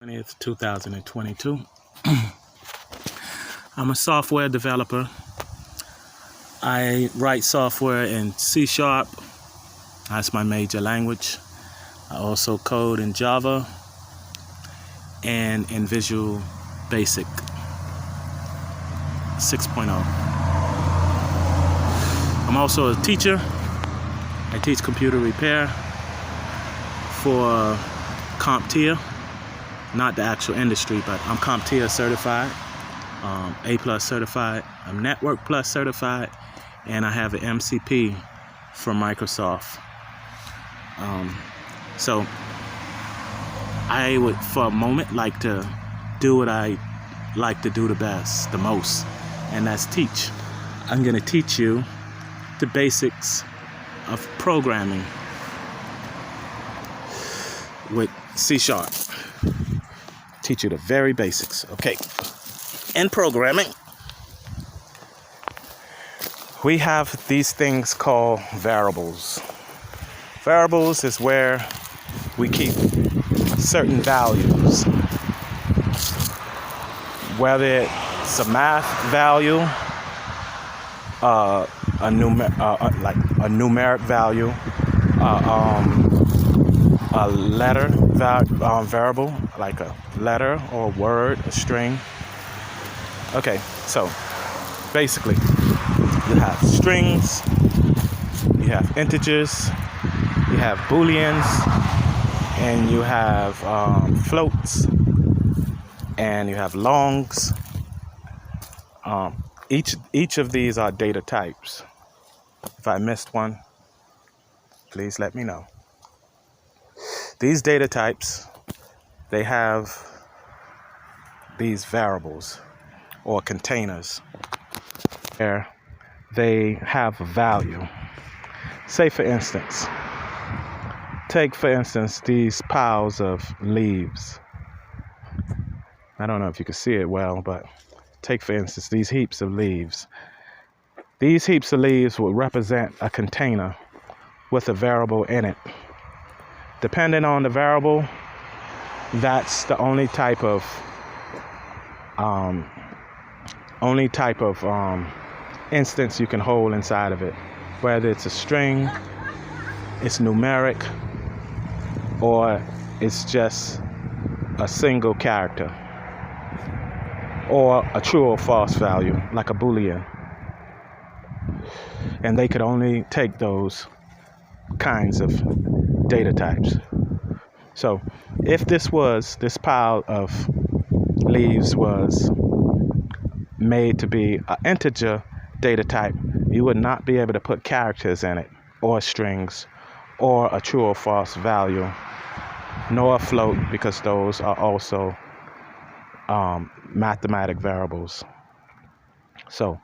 20th, 2022. I'm a software developer. I write software in C#. That's my major language. I also code in Java and in Visual Basic 6.0. I'm also a teacher. I teach computer repair for CompTIA, not the actual industry, but I'm CompTIA certified, A+ certified, I'm Network Plus certified, and I have an MCP from Microsoft. So I would, for a moment, like to do what I like to do the most, and that's teach. I'm going to teach you the basics of programming with C#. Teach you the very basics. Okay. In programming, we have these things called variables. Variables is where we keep certain values, whether it's a math value, like a numeric value, a letter variable, like a letter or a word, a string. Okay, so basically you have strings, you have integers, you have booleans, and you have floats, and you have longs. Each of these are data types. If I missed one, please let me know. These data types, they have these variables or containers where they have a value. Say for instance, take for instance these piles of leaves. I don't know if you can see it well, but take for instance these heaps of leaves. These heaps of leaves will represent a container with a variable in it. Depending on the variable, that's the only type of instance you can hold inside of it. Whether it's a string, it's numeric, or it's just a single character, or a true or false value, like a boolean. And they could only take those kinds of data types. So if this pile of leaves was made to be an integer data type, you would not be able to put characters in it, or strings, or a true or false value, nor a float, because those are also mathematic variables. So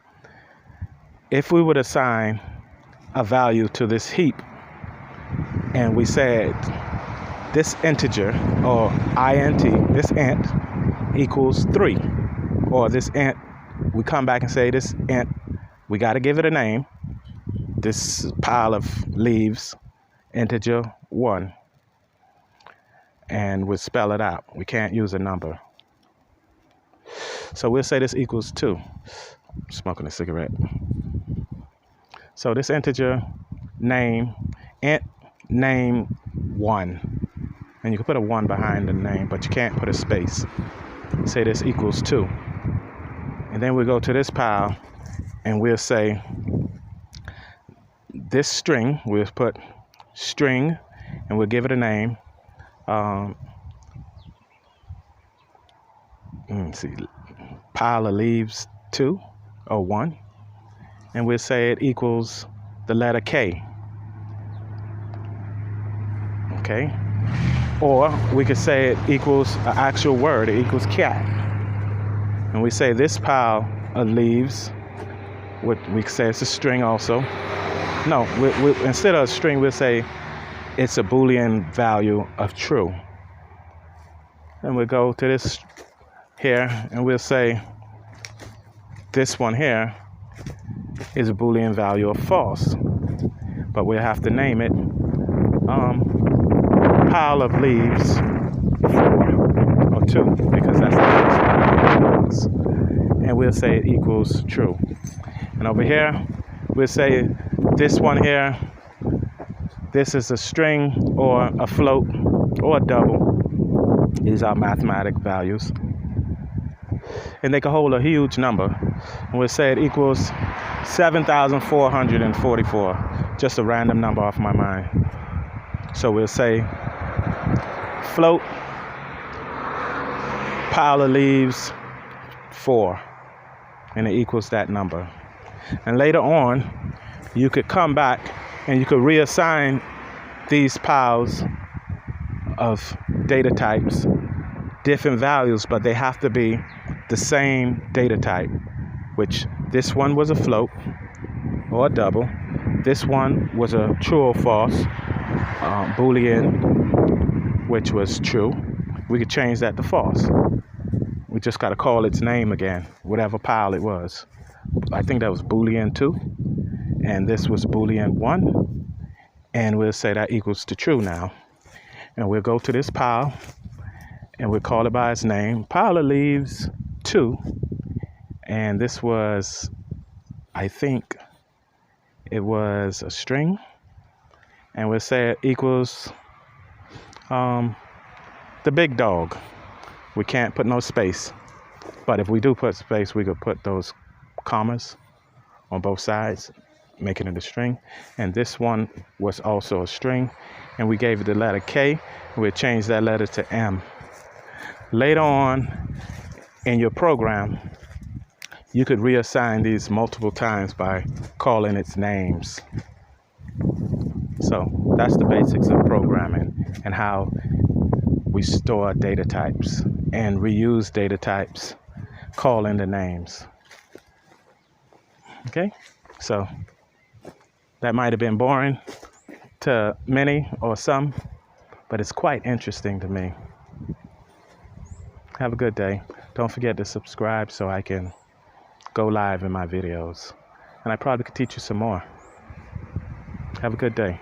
if we would assign a value to this heap, and we said this integer, or int, this int equals 3, or this int, we come back and say this int, we got to give it a name, this pile of leaves, integer 1, and we'll spell it out. We can't use a number. So we'll say this equals 2. I'm smoking a cigarette. So this integer name, int name 1, and you can put a 1 behind the name, but you can't put a space. Say this equals 2, and then we go to this pile and we'll say this string, we'll put string, and we'll give it a name. Let's see, pile of leaves 2 or 1, and we'll say it equals the letter K. Okay, or we could say it equals an actual word, it equals cat, and we say this pile of leaves, we could say it's a string also. No, we instead of a string, we'll say it's a boolean value of true, and we'll go to this here and we'll say this one here is a boolean value of false, but we'll have to name it pile of leaves 4 or 2 because that's the first one. And we'll say it equals true. And over here, we'll say this one here, this is a string or a float or a double. These are mathematic values. And they can hold a huge number. And we'll say it equals 7,444. Just a random number off my mind. So we'll say float, pile of leaves, 4. And it equals that number. And later on, you could come back and you could reassign these piles of data types different values, but they have to be the same data type, which this one was a float or a double. This one was a true or false Boolean, which was true. We could change that to false. We just got to call its name again, whatever pile it was. I think that was Boolean 2, and this was Boolean 1, and we'll say that equals to true now. And we'll go to this pile, and we'll call it by its name, pile of leaves 2, and this was, I think it was a string, and we'll say it equals the big dog. We can't put no space, but if we do put space, we could put those commas on both sides, making it a string. And this one was also a string, and we gave it the letter K. We'll change that letter to M. Later on in your program, you could reassign these multiple times by calling its names. So that's the basics of programming and how we store data types and reuse data types, calling the names. Okay, so that might have been boring to many or some, but it's quite interesting to me. Have a good day. Don't forget to subscribe so I can go live in my videos. And I probably could teach you some more. Have a good day.